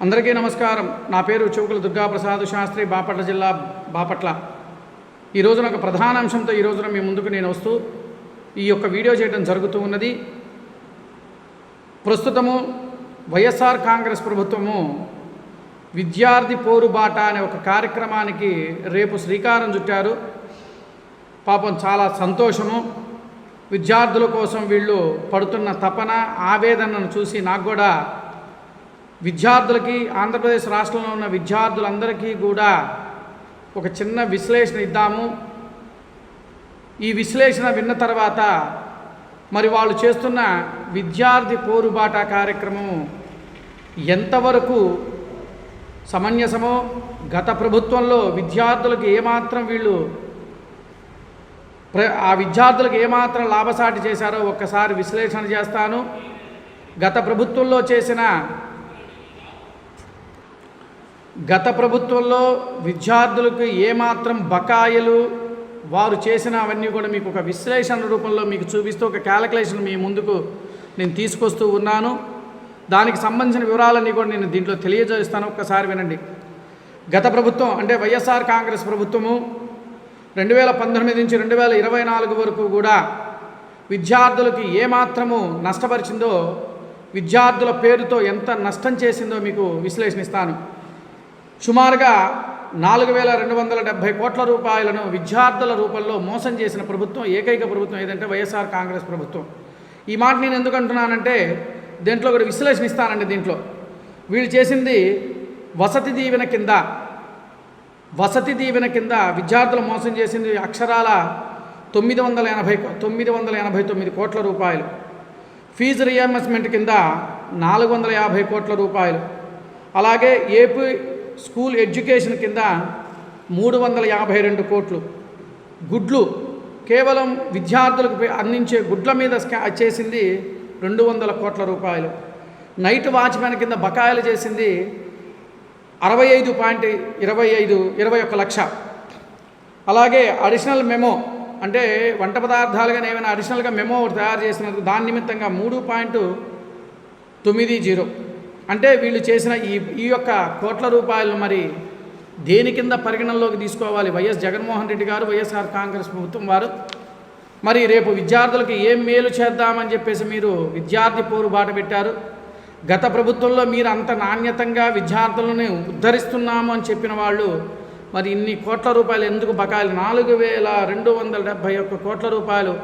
అందరికీ నమస్కారం. నా పేరు చౌకుల దుర్గాప్రసాద్ శాస్త్రి, బాపట్ల జిల్లా బాపట్ల. ఈ రోజున ఒక ప్రధాన అంశంతో ఈ రోజున మీ ముందుకు నేను వస్తూ ఈ యొక్క వీడియో చేయడం జరుగుతూ ఉన్నది. ప్రస్తుతము వైఎస్ఆర్ కాంగ్రెస్ ప్రభుత్వము విద్యార్థి పోరుబాట అనే ఒక కార్యక్రమానికి రేపు శ్రీకారం చుట్టారు. పాపం చాలా సంతోషము. విద్యార్థుల కోసం వీళ్ళు పడుతున్న తపన, ఆవేదనను చూసి నాకు కూడా విద్యార్థులకి, ఆంధ్రప్రదేశ్ రాష్ట్రంలో ఉన్న విద్యార్థులందరికీ కూడా ఒక చిన్న విశ్లేషణ ఇద్దాము. ఈ విశ్లేషణ విన్న తర్వాత మరి వాళ్ళు చేస్తున్న విద్యార్థి పోరుబాట కార్యక్రమం ఎంతవరకు సమంజసమో, గత ప్రభుత్వంలో విద్యార్థులకు ఏమాత్రం వీళ్ళు ఆ విద్యార్థులకు ఏమాత్రం లాభసాటి చేశారో ఒక్కసారి విశ్లేషణ చేస్తాను. గత ప్రభుత్వంలో విద్యార్థులకు ఏమాత్రం బకాయిలు వారు చేసిన అవన్నీ కూడా మీకు ఒక విశ్లేషణ రూపంలో మీకు చూపిస్తూ ఒక క్యాలిక్యులేషన్ మీ ముందుకు నేను తీసుకొస్తూ ఉన్నాను. దానికి సంబంధించిన వివరాలన్నీ కూడా నేను దీంట్లో తెలియజేస్తాను. ఒక్కసారి వినండి. గత ప్రభుత్వం అంటే వైఎస్ఆర్ కాంగ్రెస్ ప్రభుత్వము 2019 నుంచి 2024 వరకు కూడా విద్యార్థులకి ఏమాత్రము నష్టపరిచిందో, విద్యార్థుల పేరుతో ఎంత నష్టం చేసిందో మీకు విశ్లేషణిస్తాను. సుమారుగా 4,270 కోట్ల రూపాయలను విద్యార్థుల రూపంలో మోసం చేసిన ప్రభుత్వం, ఏకైక ప్రభుత్వం ఏదంటే వైఎస్ఆర్ కాంగ్రెస్ ప్రభుత్వం. ఈ మాట నేను ఎందుకు అంటున్నానంటే దీంట్లో కూడా విశ్లేషణ ఇస్తానండి. దీంట్లో వీళ్ళు చేసింది వసతి దీవెన కింద విద్యార్థులు మోసం చేసింది అక్షరాల 989 కోట్ల రూపాయలు. ఫీజు రియంబర్స్మెంట్ కింద 450 కోట్ల రూపాయలు. అలాగే ఏపీ స్కూల్ ఎడ్యుకేషన్ కింద 352 కోట్లు. గుడ్లు కేవలం విద్యార్థులకు అందించే గుడ్ల మీద చేసింది 200 కోట్ల రూపాయలు. నైట్ వాచ్మెన్ కింద బకాయిలు చేసింది 65.21 లక్ష. అలాగే అడిషనల్ మెమో అంటే వంట పదార్థాలుగా ఏమైనా అడిషనల్గా మెమో తయారు చేసినందుకు దాని నిమిత్తంగా 3.90. అంటే వీళ్ళు చేసిన ఈ యొక్క కోట్ల రూపాయలు మరి దేని కింద పరిగణనలోకి తీసుకోవాలి? వైఎస్ జగన్మోహన్ రెడ్డి గారు, వైఎస్ఆర్ కాంగ్రెస్ ప్రభుత్వం వారు మరి రేపు విద్యార్థులకు ఏం మేలు చేద్దామని చెప్పేసి మీరు విద్యార్థి పోరు బాట పెట్టారు. గత ప్రభుత్వంలో మీరు అంత నాణ్యతంగా విద్యార్థులను ఉద్ధరిస్తున్నాము అని చెప్పిన వాళ్ళు మరి ఇన్ని కోట్ల రూపాయలు ఎందుకు బకాయిలు, 4,271 కోట్ల రూపాయలు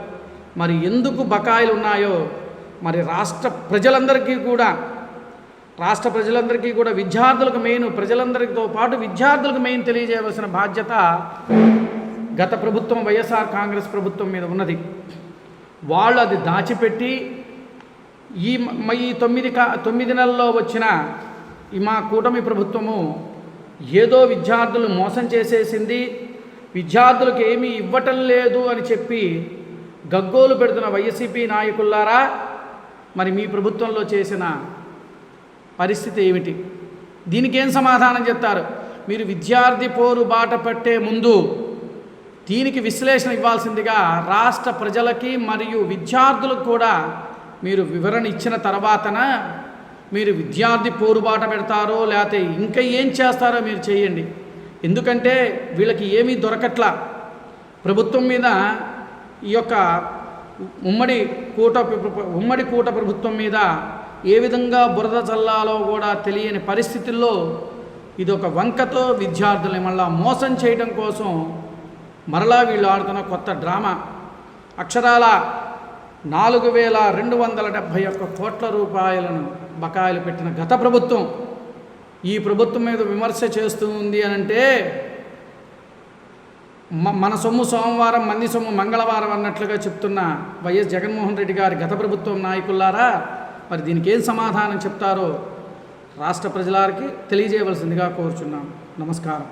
మరి ఎందుకు బకాయిలు ఉన్నాయో మరి రాష్ట్ర ప్రజలందరికీ కూడా విద్యార్థులకు మెయిన్, ప్రజలందరితో పాటు విద్యార్థులకు మెయిన్ తెలియజేయవలసిన బాధ్యత గత ప్రభుత్వం వైఎస్ఆర్ కాంగ్రెస్ ప్రభుత్వం మీద ఉన్నది. వాళ్ళు అది దాచిపెట్టి ఈ 9 నెలల్లో వచ్చిన మా కూటమి ప్రభుత్వము ఏదో విద్యార్థులు మోసం చేసేసింది, విద్యార్థులకు ఏమీ ఇవ్వటం లేదు అని చెప్పి గగ్గోలు పెడుతున్న వైసీపీ నాయకులారా, మరి మీ ప్రభుత్వంలో చేసిన పరిస్థితి ఏమిటి? దీనికి ఏం సమాధానం చెప్తారు? మీరు విద్యార్థి పోరు బాట పట్టే ముందు దీనికి విశ్లేషణ ఇవ్వాల్సిందిగా రాష్ట్ర ప్రజలకి మరియు విద్యార్థులకు కూడా మీరు వివరణ ఇచ్చిన తర్వాతన మీరు విద్యార్థి పోరుబాట పెడతారో లేకపోతే ఇంకా ఏం చేస్తారో మీరు చేయండి. ఎందుకంటే వీళ్ళకి ఏమీ దొరకట్లా. ప్రభుత్వం మీద ఈ యొక్క ఉమ్మడి కూట ప్రభుత్వం మీద ఏ విధంగా బురద చల్లాలో కూడా తెలియని పరిస్థితుల్లో ఇదొక వంకతో విద్యార్థుల్ని మళ్ళా మోసం చేయడం కోసం మరలా వీళ్ళు ఆడుతున్న కొత్త డ్రామా. అక్షరాల 4,271 కోట్ల రూపాయలను బకాయిలు పెట్టిన గత ప్రభుత్వం ఈ ప్రభుత్వం మీద విమర్శ చేస్తూ ఉంది అనంటే మన సొమ్ము సోమవారం, మంది సొమ్ము మంగళవారం అన్నట్లుగా చెప్తున్న వైఎస్ జగన్మోహన్ రెడ్డి గారి గత ప్రభుత్వం నాయకులారా, మరి దీనికి ఏం సమాధానం చెప్తారో రాష్ట్ర ప్రజలకి తెలియజేయవలసిందిగా కోరుచున్నాను. నమస్కారం.